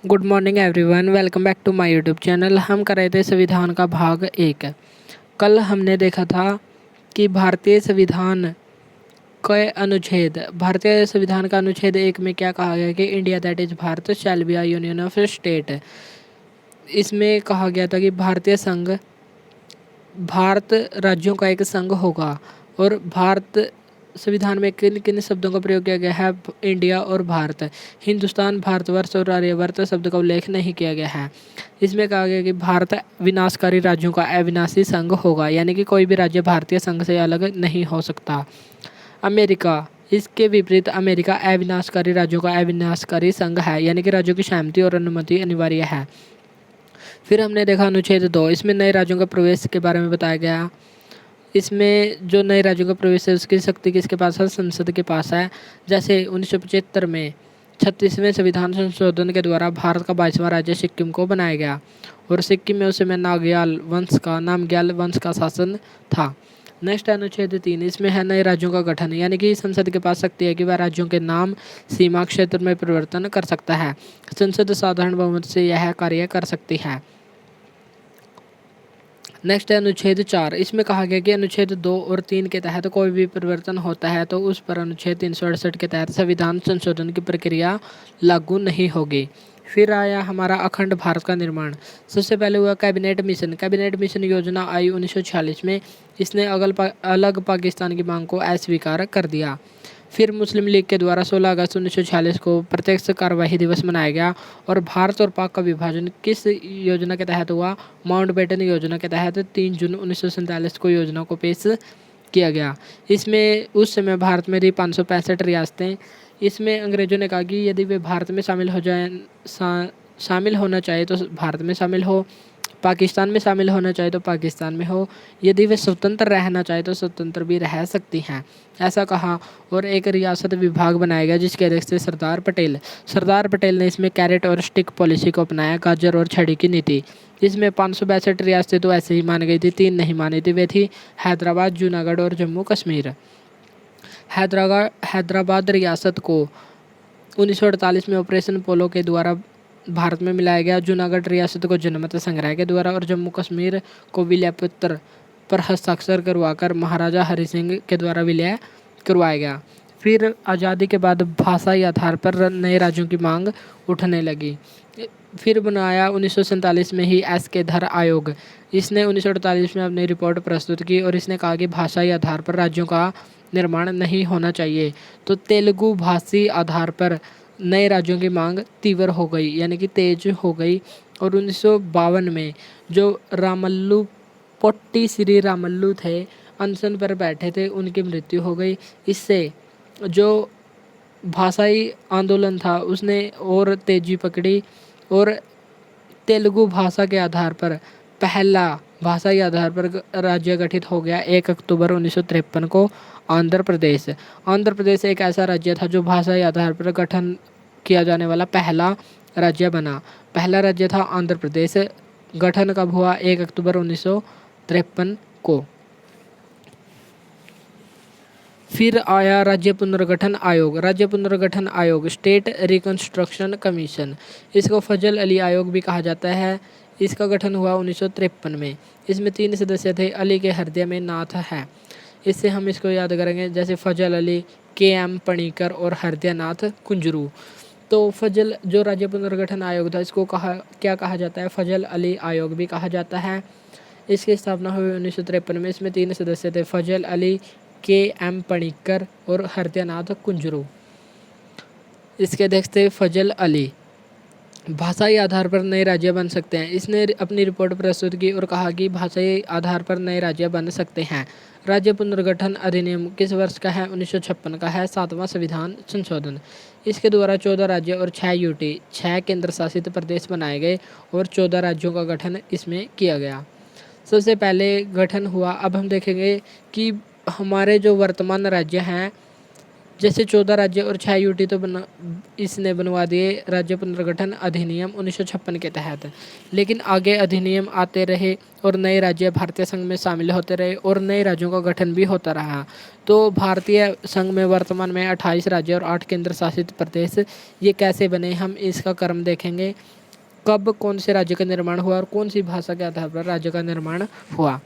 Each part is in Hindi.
Good morning everyone, welcome back to my YouTube channel. हम कर रहे थे संविधान का भाग 1। कल हमने देखा था कि भारतीय संविधान का अनुच्छेद 1 में क्या कहा गया कि India that is Bharat shall be a union of state. इसमें कहा गया था कि भारत राज्यों का एक संघ होगा। और भारत संविधान में किन किन शब्दों का प्रयोग किया गया है? इंडिया और भारत। हिंदुस्तान, भारतवर्ष और आर्यवर्त शब्द का उल्लेख नहीं किया गया है। इसमें कहा गया कि भारत विनाशकारी राज्यों का अविनाशी संघ होगा, यानी कि कोई भी राज्य भारतीय संघ से अलग नहीं हो सकता। अमेरिका, इसके विपरीत अमेरिका अविनाशकारी राज्यों का अविनाशकारी संघ है, यानी कि राज्यों की सहमति और अनुमति अनिवार्य है। फिर हमने देखा अनुच्छेद 2, इसमें नए राज्यों का प्रवेश के बारे में बताया गया। इसमें जो नए राज्यों का प्रवेश है उसकी शक्ति किसके पास है? संसद के पास है। जैसे 1975 में 36वें संविधान संशोधन के द्वारा भारत का 22वां राज्य सिक्किम को बनाया गया और सिक्किम में उस समय नामग्याल वंश का शासन था। नेक्स्ट अनुच्छेद 3, इसमें है नए राज्यों का गठन, यानी कि संसद के पास शक्ति है कि वह राज्यों के नाम, सीमा, क्षेत्र में परिवर्तन कर सकता है। संसद साधारण बहुमत से यह कार्य कर सकती है। नेक्स्ट है अनुच्छेद 4, इसमें कहा गया कि अनुच्छेद 2 और 3 के तहत कोई भी परिवर्तन होता है तो उस पर अनुच्छेद 368 के तहत संविधान संशोधन की प्रक्रिया लागू नहीं होगी। फिर आया हमारा अखंड भारत का निर्माण। सबसे पहले हुआ कैबिनेट मिशन योजना आई 1946 में। इसने अलग पाकिस्तान की मांग को अस्वीकार कर दिया। फिर मुस्लिम लीग के द्वारा 16 अगस्त 1946 को प्रत्यक्ष कार्यवाही दिवस मनाया गया। और भारत और पाक का विभाजन किस योजना के तहत हुआ? माउंटबेटन योजना के तहत 3 जून 1947 को योजना को पेश किया गया। इसमें उस समय भारत में थी 565 रियासतें। इसमें अंग्रेजों ने कहा कि यदि वे भारत में शामिल होना चाहे तो भारत में शामिल हो, पाकिस्तान में शामिल होना चाहे तो पाकिस्तान में हो, यदि वे स्वतंत्र रहना चाहे तो स्वतंत्र भी रह सकती हैं, ऐसा कहा। और एक रियासत विभाग बनाया गया जिसके अध्यक्ष थे सरदार पटेल ने इसमें कैरेट और स्टिक पॉलिसी को अपनाया, गाजर और छड़ी की नीति। इसमें 562 रियासतें तो ऐसे ही मान गई थी, 3 नहीं मानी थी। वे थी हैदराबाद, जूनागढ़ और जम्मू कश्मीर। हैदराबाद रियासत को 1948 में ऑपरेशन पोलो के द्वारा भारत में मिलाया गया। जूनागढ़ रियासत को जनमत संग्रह के द्वारा और जम्मू कश्मीर को विलय पत्र पर हस्ताक्षर करवाकर महाराजा हरि सिंह के द्वारा विलय करवाया गया। फिर आज़ादी के बाद भाषाई आधार पर नए राज्यों की मांग उठने लगी। फिर बनाया 1947 में ही एस.के. धर आयोग। इसने 1948 में अपनी रिपोर्ट प्रस्तुत की और इसने कहा कि भाषाई आधार पर राज्यों का निर्माण नहीं होना चाहिए। तो तेलुगु भाषी आधार पर नए राज्यों की मांग तीव्र हो गई, यानी कि तेज हो गई। और 1952 में जो पोट्टी श्री रामल्लू थे, अनशन पर बैठे थे, उनकी मृत्यु हो गई। इससे जो भाषाई आंदोलन था उसने और तेजी पकड़ी और तेलुगु भाषा के आधार पर पहला भाषाई आधार पर राज्य गठित हो गया 1 अक्टूबर 1953 को, आंध्र प्रदेश एक ऐसा राज्य था जो भाषाई आधार पर गठन किया जाने वाला पहला राज्य बना। पहला राज्य था आंध्र प्रदेश। गठन कब हुआ? 1 अक्टूबर 1953 को। फिर आया राज्य पुनर्गठन आयोग, स्टेट रिकंस्ट्रक्शन कमीशन। इसको फजल अली आयोग भी कहा जाता है। इसका गठन हुआ 1953 में। इसमें 3 सदस्य थे। अली के हृदय में नाथ है, इससे हम इसको याद करेंगे, जैसे फजल अली, के.एम. पणिकर और हृदयनाथ कुंजरू। तो फजल जो राज्य पुनर्गठन आयोग था इसको क्या कहा जाता है? फजल अली आयोग भी कहा जाता है। इसकी स्थापना हुई 1953 में। इसमें 3 सदस्य थे, फजल अली, के.एम. पणिकर और हृदयनाथ कुंजरू। इसके अध्यक्ष थे फजल अली। भाषाई आधार पर नए राज्य बन सकते हैं। इसने अपनी रिपोर्ट प्रस्तुत की और कहा कि भाषाई आधार पर नए राज्य बन सकते हैं। राज्य पुनर्गठन अधिनियम किस वर्ष का है? 1956 का है, 7वां संविधान संशोधन। इसके द्वारा 14 राज्य और 6 यूटी 6 केंद्र शासित प्रदेश बनाए गए और 14 राज्यों का गठन इसमें किया गया। सबसे पहले गठन हुआ। अब हम देखेंगे कि हमारे जो वर्तमान राज्य हैं जैसे 14 राज्य और 6 यूटी तो इसने बनवा दिए राज्य पुनर्गठन अधिनियम 1956 के तहत। लेकिन आगे अधिनियम आते रहे और नए राज्य भारतीय संघ में शामिल होते रहे और नए राज्यों का गठन भी होता रहा। तो भारतीय संघ में वर्तमान में 28 राज्य और 8 केंद्र शासित प्रदेश। ये कैसे बने, हम इसका क्रम देखेंगे। कब कौन से राज्य का निर्माण हुआ और कौन सी भाषा के आधार पर राज्य का निर्माण हुआ।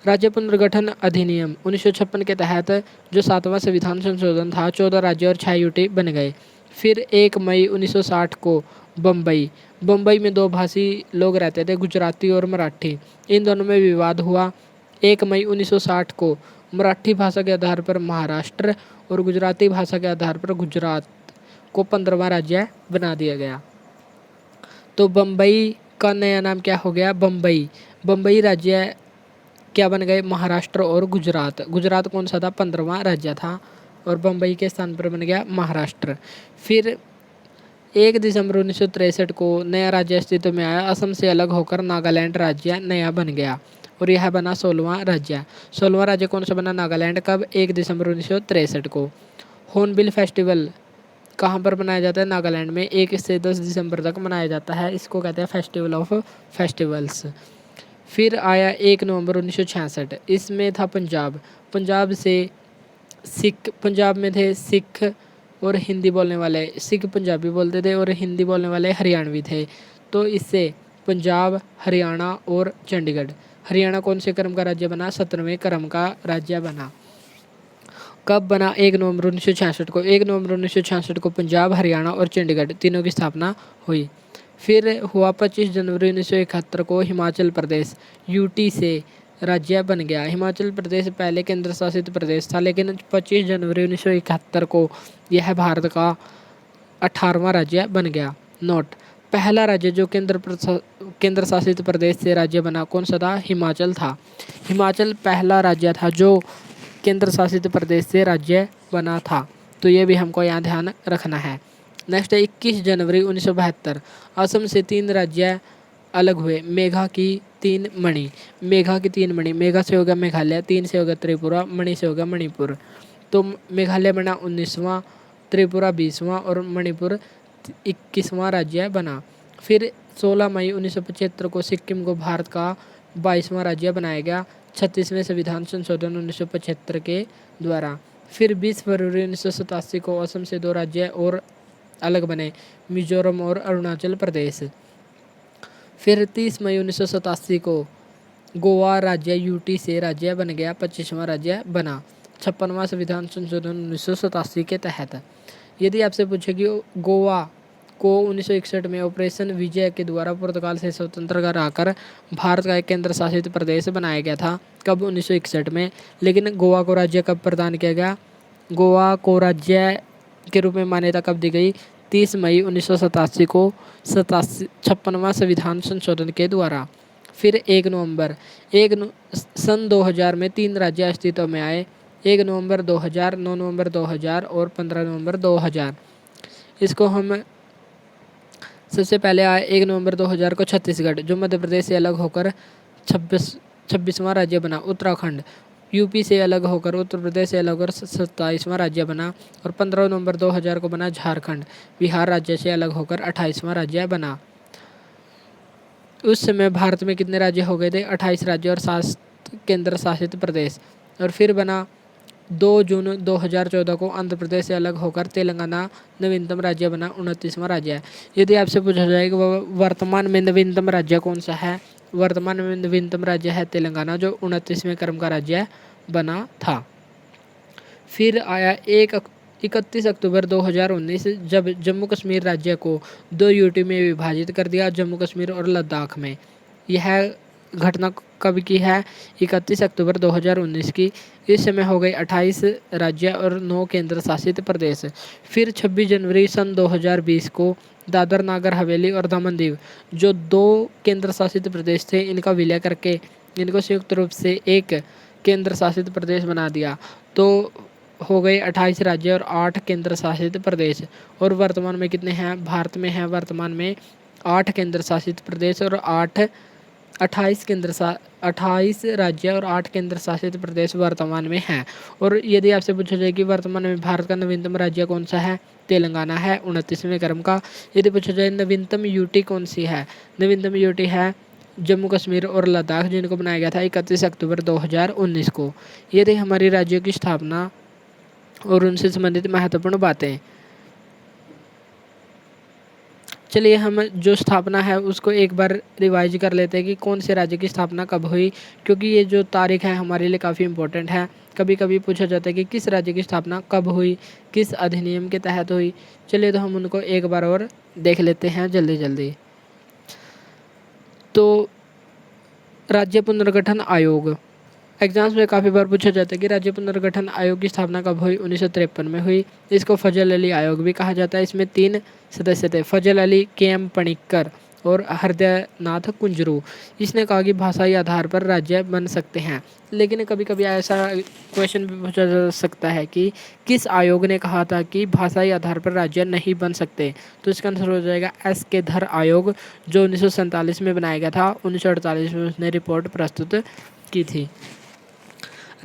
राज्य पुनर्गठन अधिनियम 1956 के तहत जो 7वां संविधान संशोधन था, 14 राज्य और 6 यूटी बन गए। फिर 1 मई 1960 को बम्बई में 2 भाषी लोग रहते थे, गुजराती और मराठी। इन दोनों में विवाद हुआ। 1 मई 1960 को मराठी भाषा के आधार पर महाराष्ट्र और गुजराती भाषा के आधार पर गुजरात को 15वां राज्य बना दिया गया। तो बम्बई का नया नाम क्या हो गया, बम्बई राज्य क्या बन गए, महाराष्ट्र और गुजरात। गुजरात कौन सा था, 15वां राज्य था और बम्बई के स्थान पर बन गया महाराष्ट्र। फिर 1 दिसंबर 1963 को नया राज्य अस्तित्व में आया। असम से अलग होकर नागालैंड राज्य नया बन गया और यह बना 16वां राज्य। 16वां राज्य कौन सा बना, नागालैंड। कब, 1 दिसंबर 1963 को। हॉर्नबिल फेस्टिवल कहाँ पर मनाया जाता है, नागालैंड में। 1 से 10 दिसंबर तक मनाया जाता है। इसको कहते हैं फेस्टिवल ऑफ फेस्टिवल्स। फिर आया 1 नवंबर 1966। इसमें था पंजाब से सिख। पंजाब में थे सिख और हिंदी बोलने वाले। सिख पंजाबी बोलते थे और हिंदी बोलने वाले हरियाणवी थे। तो इससे पंजाब, हरियाणा और चंडीगढ़। हरियाणा कौन से क्रम का राज्य बना, 17वें क्रम का राज्य बना। कब बना, 1 नवंबर 1966 को। 1 नवंबर 1966 को पंजाब, हरियाणा और चंडीगढ़ तीनों की स्थापना हुई। फिर हुआ 25 जनवरी 1971 को हिमाचल प्रदेश यूटी से राज्य बन गया। हिमाचल प्रदेश पहले केंद्र शासित प्रदेश था, लेकिन 25 जनवरी 1971 को यह भारत का 18वां राज्य बन गया। नोट, पहला राज्य जो केंद्र शासित प्रदेश से राज्य बना कौन सा था, हिमाचल था। हिमाचल पहला राज्य था जो केंद्र शासित प्रदेश से राज्य बना था। तो ये भी हमको यहाँ ध्यान रखना है। नेक्स्ट है 21 जनवरी 1972 असम से 3 राज्य अलग हुए। मेघा की 3 मणि। मेघा से होगा मेघालय, 3 से होगा त्रिपुरा, मणि से होगा मणिपुर। तो मेघालय बना 19वां, त्रिपुरा 20वां और मणिपुर 21वां राज्य बना। फिर 16 मई 1975 को सिक्किम को भारत का 22वां राज्य बनाया गया 36वें संविधान संशोधन 1975 के द्वारा। फिर 20 फरवरी 1987 को असम से 2 राज्य और अलग बने, मिजोरम और अरुणाचल प्रदेश। फिर 30 मई 1987 को गोवा राज्य यूटी से राज्य बन गया, 25वां राज्य बना 56वां संविधान संशोधन 1987 के तहत। यदि आपसे पूछे कि गोवा को 1961 में ऑपरेशन विजय के द्वारा पुर्तगाल से स्वतंत्र कराकर भारत का एक केंद्र शासित प्रदेश बनाया गया था, कब, 1961 में। लेकिन गोवा को राज्य कब प्रदान किया गया, गोवा को राज्य के रूप में मान्यता कब दी गई, 30 मई 1987 को 56वां संविधान संशोधन के द्वारा। फिर 1 नवंबर सन 2000 में 3 राज्य अस्तित्व में आए, 1 नवंबर 2000, 9 नवंबर 2000 और 15 नवंबर 2000। इसको हम सबसे पहले आए 1 नवंबर 2000 को छत्तीसगढ़, जो मध्य प्रदेश से अलग होकर 26वां राज्य बना। उत्तराखंड यूपी से अलग होकर, उत्तर प्रदेश से अलग होकर 27वां राज्य बना। और 15 नवंबर 2000 को बना झारखंड, बिहार राज्य से अलग होकर 28वां राज्य बना। उस समय भारत में कितने राज्य हो गए थे, 28 राज्य और 7 केंद्र शासित प्रदेश। और फिर बना 2 जून 2014 को आंध्र प्रदेश से अलग होकर तेलंगाना नवीनतम राज्य बना, 29वां राज्य। यदि आपसे पूछा जाए कि वर्तमान में नवीनतम राज्य कौन सा है, वर्तमान में नवीनतम राज्य है तेलंगाना, जो 29वें क्रम का राज्य बना था। फिर आया 31 अक्टूबर 2019, जब जम्मू कश्मीर राज्य को 2 यूटी में विभाजित कर दिया, जम्मू कश्मीर और लद्दाख में। यह घटना कब की है, 31 अक्टूबर 2019 की। इस समय हो गई 28 राज्य और 9 केंद्र शासित प्रदेश। फिर 26 जनवरी सन 2020 को दादर नागर हवेली और दमन दीव, जो 2 केंद्र शासित प्रदेश थे, इनका विलय करके इनको संयुक्त रूप से एक केंद्र शासित प्रदेश बना दिया। तो हो गए 28 राज्य और 8 केंद्र शासित प्रदेश। और वर्तमान में कितने हैं, भारत में हैं वर्तमान में 8 केंद्र शासित प्रदेश और 8 28 राज्य और 8 केंद्र शासित प्रदेश वर्तमान में हैं। और यदि आपसे पूछा जाए कि वर्तमान में भारत का नवीनतम राज्य कौन सा है, तेलंगाना है 29वें क्रम का। यदि पूछा जाए नवीनतम यूटी कौन सी है, नवीनतम यूटी है जम्मू कश्मीर और लद्दाख, जिनको बनाया गया था 31 अक्टूबर 2019 को। ये थी हमारी राज्यों की स्थापना और उनसे संबंधित महत्वपूर्ण बातें। चलिए हम जो स्थापना है उसको एक बार रिवाइज कर लेते हैं कि कौन से राज्य की स्थापना कब हुई, क्योंकि ये जो तारीख है हमारे लिए काफ़ी इंपॉर्टेंट है। कभी कभी पूछा जाता है कि किस राज्य की स्थापना कब हुई, किस अधिनियम के तहत हुई। चलिए तो हम उनको एक बार और देख लेते हैं जल्दी जल्दी। तो राज्य पुनर्गठन आयोग, एग्जाम्स में काफ़ी बार पूछा जाता है कि राज्य पुनर्गठन आयोग की स्थापना कब हुई, 1953 में हुई। इसको फजल अली आयोग भी कहा जाता है। इसमें 3 सदस्य थे, फजल अली, के.एम. पणिक्कर और हृदयनाथ कुंजरू। इसने कहा कि भाषाई आधार पर राज्य बन सकते हैं। लेकिन कभी कभी ऐसा क्वेश्चन भी पूछा जा सकता है कि किस आयोग ने कहा था कि भाषाई आधार पर राज्य नहीं बन सकते। तो इसका आंसर हो जाएगा S.K. धर आयोग, जो 1947 में बनाया गया था। 1948 में उसने रिपोर्ट प्रस्तुत की थी।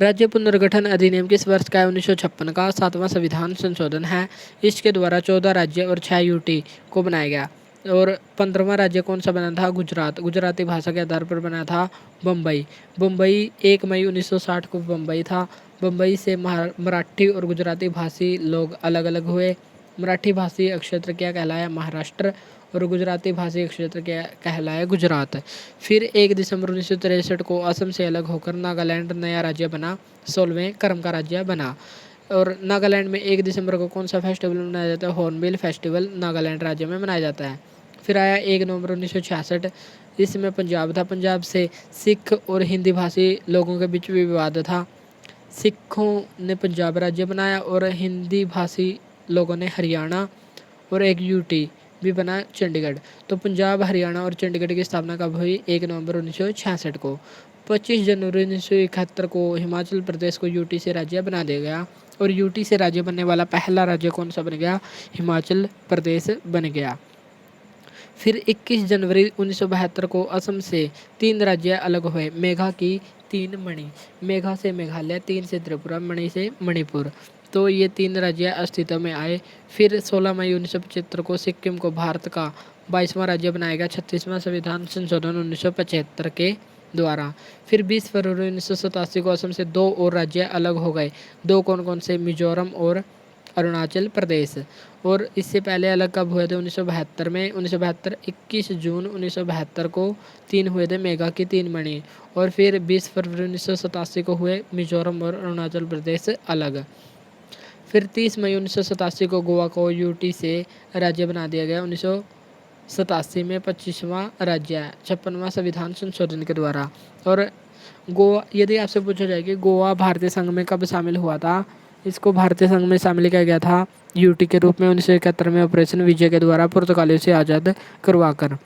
राज्य पुनर्गठन अधिनियम किस वर्ष का है, 1956 का। 7वां संविधान संशोधन है। इसके द्वारा 14 राज्य और 6 यूटी को बनाया गया। और 15वां राज्य कौन सा बना था, गुजरात। गुजराती भाषा के आधार पर बना था बम्बई। बम्बई 1 मई 1960 को बम्बई था। बम्बई से मराठी और गुजराती भाषी लोग अलग अलग हुए। मराठी भाषी क्षेत्र क्या कहलाया, महाराष्ट्र, और गुजराती भाषी क्षेत्र क्या कहलाया, गुजरात। फिर 1 दिसंबर 1963 को असम से अलग होकर नागालैंड नया राज्य बना, 16वें क्रम का राज्य बना। और नागालैंड में 1 दिसंबर को कौन सा फेस्टिवल मनाया जाता है, हॉर्नबिल फेस्टिवल नागालैंड राज्य में मनाया जाता है। फिर आया 1 नवंबर 1966, इसमें पंजाब था। पंजाब से सिख और हिंदी भाषी लोगों के बीच विवाद था। सिखों ने पंजाब राज्य बनाया और हिंदी भाषी लोगों ने हरियाणा, और एक यूटी भी बना चंडीगढ़। तो पंजाब, हरियाणा और चंडीगढ़ की स्थापना कब हुई, 1 नवंबर 1966 को। 25 जनवरी 1971 को हिमाचल प्रदेश को यूटी से राज्य बना दिया गया। और यूटी से राज्य बनने वाला पहला राज्य कौन सा बन गया, हिमाचल प्रदेश बन गया। फिर 21 जनवरी 1972 को असम से 3 राज्य अलग हुए, मेघा की 3 मणि। मेघा से मेघालय, 3 से त्रिपुरा, मणि से मणिपुर। तो ये 3 राज्य अस्तित्व में आए। फिर 16 मई 1975 को सिक्किम को भारत का 22वां राज्य बनाया गया, 36वां संविधान संशोधन 1975 के द्वारा। फिर 20 फरवरी 1987 को असम से 2 और राज्य अलग हो गए। 2 कौन कौन से, मिजोरम और अरुणाचल प्रदेश। और इससे पहले अलग कब हुए थे, 1972 में। 1972 21 जून 1972 को 3 हुए थे, मेघा की 3 मणि। और फिर 20 फरवरी 1987 को हुए मिजोरम और अरुणाचल प्रदेश अलग। फिर 30 मई 1987 को गोवा को यूटी से राज्य बना दिया गया। 1987 में 25वां राज्य है, 56वां संविधान संशोधन के द्वारा। और गोवा, यदि आपसे पूछा जाए कि गोवा भारतीय संघ में कब शामिल हुआ था, इसको भारतीय संघ में शामिल किया गया था यूटी के रूप में 1971 में ऑपरेशन विजय के द्वारा पुर्तगालियों से आज़ाद करवाकर।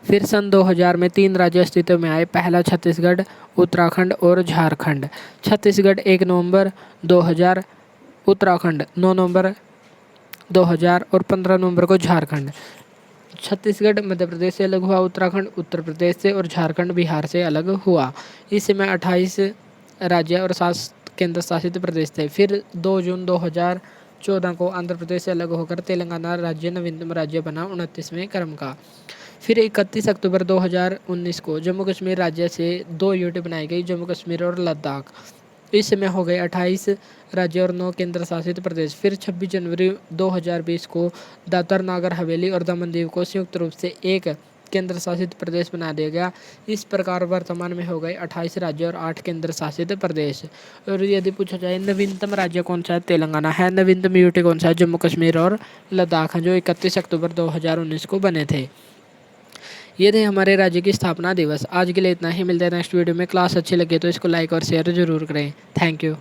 फिर सन 2000 में 3 राज्य अस्तित्व में आए, पहला छत्तीसगढ़, उत्तराखंड और झारखंड। छत्तीसगढ़ 1 नवंबर 2000, उत्तराखंड 9 नवंबर 2000 और 15 नवंबर को झारखंड। छत्तीसगढ़ मध्य प्रदेश से अलग हुआ, उत्तराखंड उत्तर प्रदेश से और झारखंड बिहार से अलग हुआ। इस समय 28 राज्य और 7 केंद्र शासित प्रदेश थे। फिर 2 जून 2014 को आंध्र प्रदेश से अलग होकर तेलंगाना राज्य नवीनतम राज्य बना, 29वें क्रम का। फिर 31 अक्टूबर 2019 को जम्मू कश्मीर राज्य से 2 यूनिट बनाई गई, जम्मू कश्मीर और लद्दाख। इस समय हो गए 28 राज्य और 9 केंद्र शासित प्रदेश। फिर 26 जनवरी 2020 को दादर नगर हवेली और दमन दीव को संयुक्त रूप से एक केंद्र शासित प्रदेश बना दिया गया। इस प्रकार वर्तमान में हो गए 28 राज्य और 8 केंद्र शासित प्रदेश। और यदि पूछा जाए नवीनतम राज्य कौन सा है, तेलंगाना है। नवीनतम यूटी कौन सा है, जम्मू कश्मीर और लद्दाख हैं, जो 31 अक्टूबर 2019 को बने थे। ये थे हमारे राज्य की स्थापना दिवस। आज के लिए इतना ही, मिलते हैं नेक्स्ट वीडियो में। क्लास अच्छी लगे तो इसको लाइक और शेयर जरूर करें। Thank you.